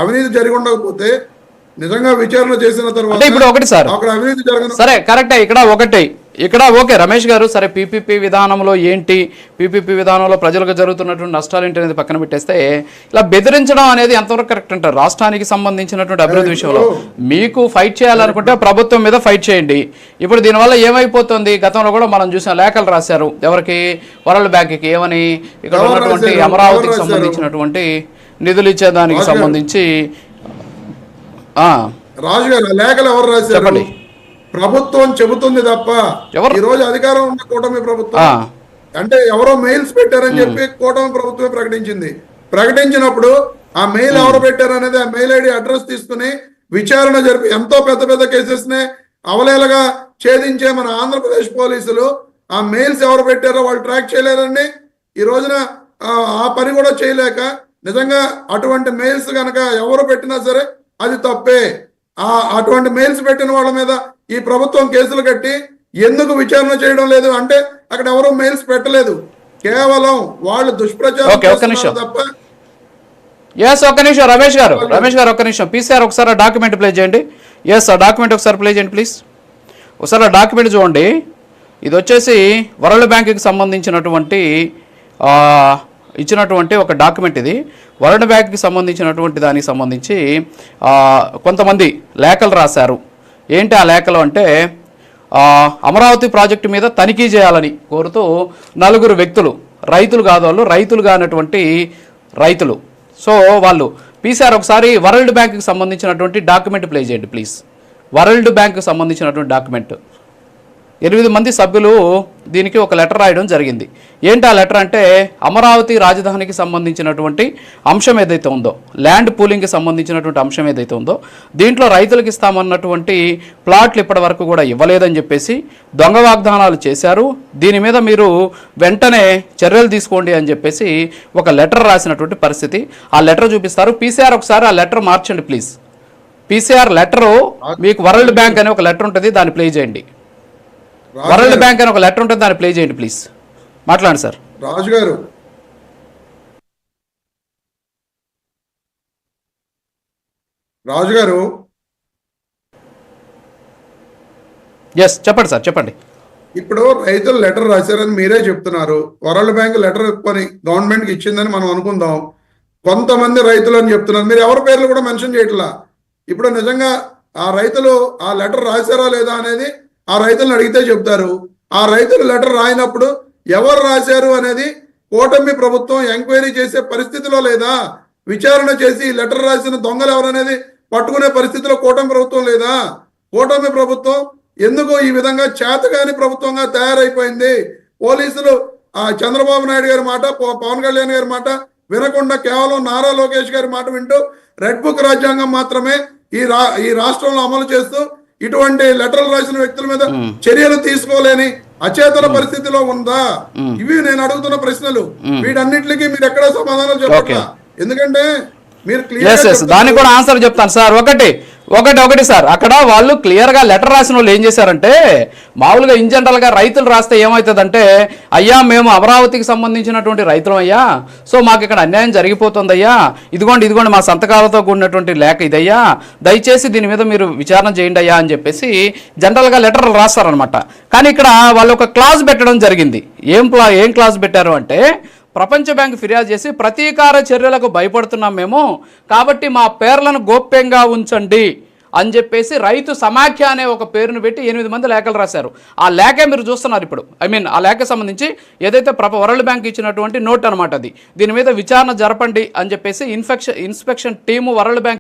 అవినీతి జరిగి ఉండకపోతే నిజంగా విచారణ చేసిన తర్వాత ఇప్పుడు ఒకటి సార్, అక్కడ అవినీతి జరగదు. సరే కరెక్టే, ఇక్కడ ఓకే రమేష్ గారు, సరే పీపీపీ విధానంలో ఏంటి, పీపీపీ విధానంలో ప్రజలకు జరుగుతున్నటువంటి నష్టాలు ఏంటి అనేది పక్కన పెట్టేస్తే, ఇలా బెదిరించడం అనేది ఎంతవరకు కరెక్ట్ అంటారు? రాష్ట్రానికి సంబంధించినటువంటి అభివృద్ధి విషయంలో మీకు ఫైట్ చేయాలనుకుంటే ప్రభుత్వం మీద ఫైట్ చేయండి. ఇప్పుడు దీనివల్ల ఏమైపోతుంది, గతంలో కూడా మనం చూసిన లేఖలు రాశారు ఎవరికి, వరల్డ్ బ్యాంక్కి, ఏమని ఇక్కడ ఉన్నటువంటి అమరావతికి సంబంధించినటువంటి నిధులు ఇచ్చేదానికి సంబంధించి. రాజు గారు లేఖలు ఎవరు రాశారు? చెప్పండి. ప్రభుత్వం చెబుతుంది తప్ప ఈ రోజు అధికారం ఉన్న కూటమి ప్రభుత్వం అంటే ఎవరో మెయిల్స్ పెట్టారని చెప్పి కూటమి ప్రభుత్వమే ప్రకటించింది. ప్రకటించినప్పుడు ఆ మెయిల్ ఎవరు పెట్టారు అనేది ఆ మెయిల్ ఐడి అడ్రస్ తీసుకుని విచారణ జరిపి ఎంతో పెద్ద పెద్ద కేసెస్ నే అవలేలగా ఛేదించే మన ఆంధ్రప్రదేశ్ పోలీసులు ఆ మెయిల్స్ ఎవరు పెట్టారో వాళ్ళు ట్రాక్ చేయలేరండి. ఈ రోజున ఆ పని కూడా చేయలేక నిజంగా అటువంటి మెయిల్స్ కనుక ఎవరు పెట్టినా సరే అది తప్పే. అటువంటి మెయిల్స్ పెట్టిన వాళ్ళ మీద ఈ ప్రభుత్వం కేసులు కట్టి ఎందుకు విచారణ చేయడం లేదు అంటే అక్కడ ఎవరు మెయిల్స్ పెట్టలేదు, కేవలం వాళ్ళు దుష్ప్రచారం తప్ప. ఒక్క నిమిషం రమేష్ గారు ఒక్క నిమిషం. పీసీఆర్ ఒకసారి డాక్యుమెంట్ ప్లే చేయండి. ఆ డాక్యుమెంట్ ఒకసారి ప్లే చేయండి ప్లీజ్. ఒకసారి ఆ డాక్యుమెంట్ చూడండి. ఇది వచ్చేసి వరల్డ్ బ్యాంక్కి సంబంధించినటువంటి ఇచ్చినటువంటి ఒక డాక్యుమెంట్. ఇది వరల్డ్ బ్యాంక్కి సంబంధించినటువంటి దానికి సంబంధించి కొంతమంది లేఖలు రాశారు. ఏంటి ఆ లేఖలు అంటే, అమరావతి ప్రాజెక్టు మీద తనిఖీ చేయాలని కోరుతూ 4 వ్యక్తులు, రైతులు కాదు వాళ్ళు, రైతులు కానటువంటి రైతులు. సో వాళ్ళు పీసీఆర్ ఒకసారి వరల్డ్ బ్యాంక్కి సంబంధించినటువంటి డాక్యుమెంట్ ప్లే చేయండి ప్లీజ్. వరల్డ్ బ్యాంక్కి సంబంధించినటువంటి డాక్యుమెంట్. 8 మంది సభ్యులు దీనికి ఒక లెటర్ రాయడం జరిగింది. ఏంటి ఆ లెటర్ అంటే, అమరావతి రాజధానికి సంబంధించినటువంటి అంశం ఏదైతే ఉందో, ల్యాండ్ పూలింగ్కి సంబంధించినటువంటి అంశం ఏదైతే ఉందో, దీంట్లో రైతులకు ఇస్తామన్నటువంటి ప్లాట్లు ఇప్పటి వరకు కూడా ఇవ్వలేదని చెప్పేసి దొంగ వాగ్దానాలు చేశారు. దీని మీద మీరు వెంటనే చర్యలు తీసుకోండి అని చెప్పేసి ఒక లెటర్ రాసినటువంటి పరిస్థితి. ఆ లెటర్ చూపిస్తారు. పీసీఆర్ ఒకసారి ఆ లెటర్ మార్చండి ప్లీజ్. పీసీఆర్ లెటరు మీకు వరల్డ్ బ్యాంక్ అనే ఒక లెటర్ ఉంటుంది, దాన్ని ప్లే చేయండి. వరల్డ్ బ్యాంక్ అని ఒక లెటర్ ఉంటుంది, దాన్ని ప్లే చేయండి ప్లీజ్. మాట్లాడండి సార్. రాజు గారు చెప్పండి సార్, చెప్పండి. ఇప్పుడు రైతులు లెటర్ రాశారని మీరే చెప్తున్నారు. వరల్డ్ బ్యాంక్ లెటర్ కొని గవర్నమెంట్కి ఇచ్చిందని మనం అనుకుందాం. కొంతమంది రైతులు అని చెప్తున్నారు, మీరు ఎవరి పేర్లు కూడా మెన్షన్ చేయట్లా. ఇప్పుడు నిజంగా ఆ రైతులు ఆ లెటర్ రాశారా లేదా అనేది ఆ రైతులను అడిగితే చెప్తారు. ఆ రైతులు లెటర్ రాయినప్పుడు ఎవరు రాశారు అనేది కూటమి ప్రభుత్వం ఎంక్వైరీ చేసే పరిస్థితిలో లేదా? విచారణ చేసి లెటర్ రాసిన దొంగలు ఎవరనేది పట్టుకునే పరిస్థితిలో కూటమి ప్రభుత్వం లేదా? కూటమి ప్రభుత్వం ఎందుకు ఈ విధంగా చేతగాని ప్రభుత్వంగా తయారైపోయింది? పోలీసులు చంద్రబాబు నాయుడు గారి మాట, పవన్ కళ్యాణ్ గారి మాట వినకుండా కేవలం నారా లోకేష్ గారి మాట వింటూ రెడ్ బుక్ రాజ్యాంగం మాత్రమే ఈ రాష్ట్రంలో అమలు చేస్తూ ఇటువంటి లెటర్లు రాసిన వ్యక్తుల మీద చర్యలు తీసుకోలేని అచేతన పరిస్థితిలో ఉందా? ఇవి నేను అడుగుతున్న ప్రశ్నలు. వీటన్నిటికీ మీరు ఎక్కడ సమాధానాలు చెప్పట్లా. ఎందుకంటే మీరు దానికి కూడా ఆన్సర్ చెప్తాను సార్. ఒకటి సార్, అక్కడ వాళ్ళు క్లియర్గా లెటర్ రాసిన వాళ్ళు ఏం చేశారంటే, మామూలుగా ఇన్ జనరల్గా రైతులు రాస్తే ఏమవుతుందంటే, అయ్యా మేము అమరావతికి సంబంధించినటువంటి రైతులం అయ్యా, సో మాకు ఇక్కడ అన్యాయం జరిగిపోతుంది అయ్యా, ఇదిగోండి మా సంతకాలతో కూడినటువంటి లేఖ ఇదయ్యా, దయచేసి దీని మీద మీరు విచారణ చేయండి అయ్యా అని చెప్పేసి జనరల్గా లెటర్లు రాస్తారనమాట. కానీ ఇక్కడ వాళ్ళు ఒక క్లాజ్ పెట్టడం జరిగింది. ఏం క్లాజ్ పెట్టారు అంటే, ప్రపంచ బ్యాంక్ ఫిర్యాదు చేసి ప్రతీకార చర్యలకు భయపడుతున్నాం మేము, కాబట్టి మా పేర్లను గోప్యంగా ఉంచండి అని చెప్పేసి రైతు సమాఖ్య అనే ఒక పేరును పెట్టి 8 మంది లేఖలు రాశారు. ఆ లేఖే మీరు చూస్తున్నారు ఇప్పుడు. ఆ లేఖ సంబంధించి ఏదైతే వరల్డ్ బ్యాంక్ ఇచ్చినటువంటి నోట్ అనమాట అది. దీని మీద విచారణ జరపండి అని చెప్పేసి ఇన్స్పెక్షన్ టీము వరల్డ్ బ్యాంక్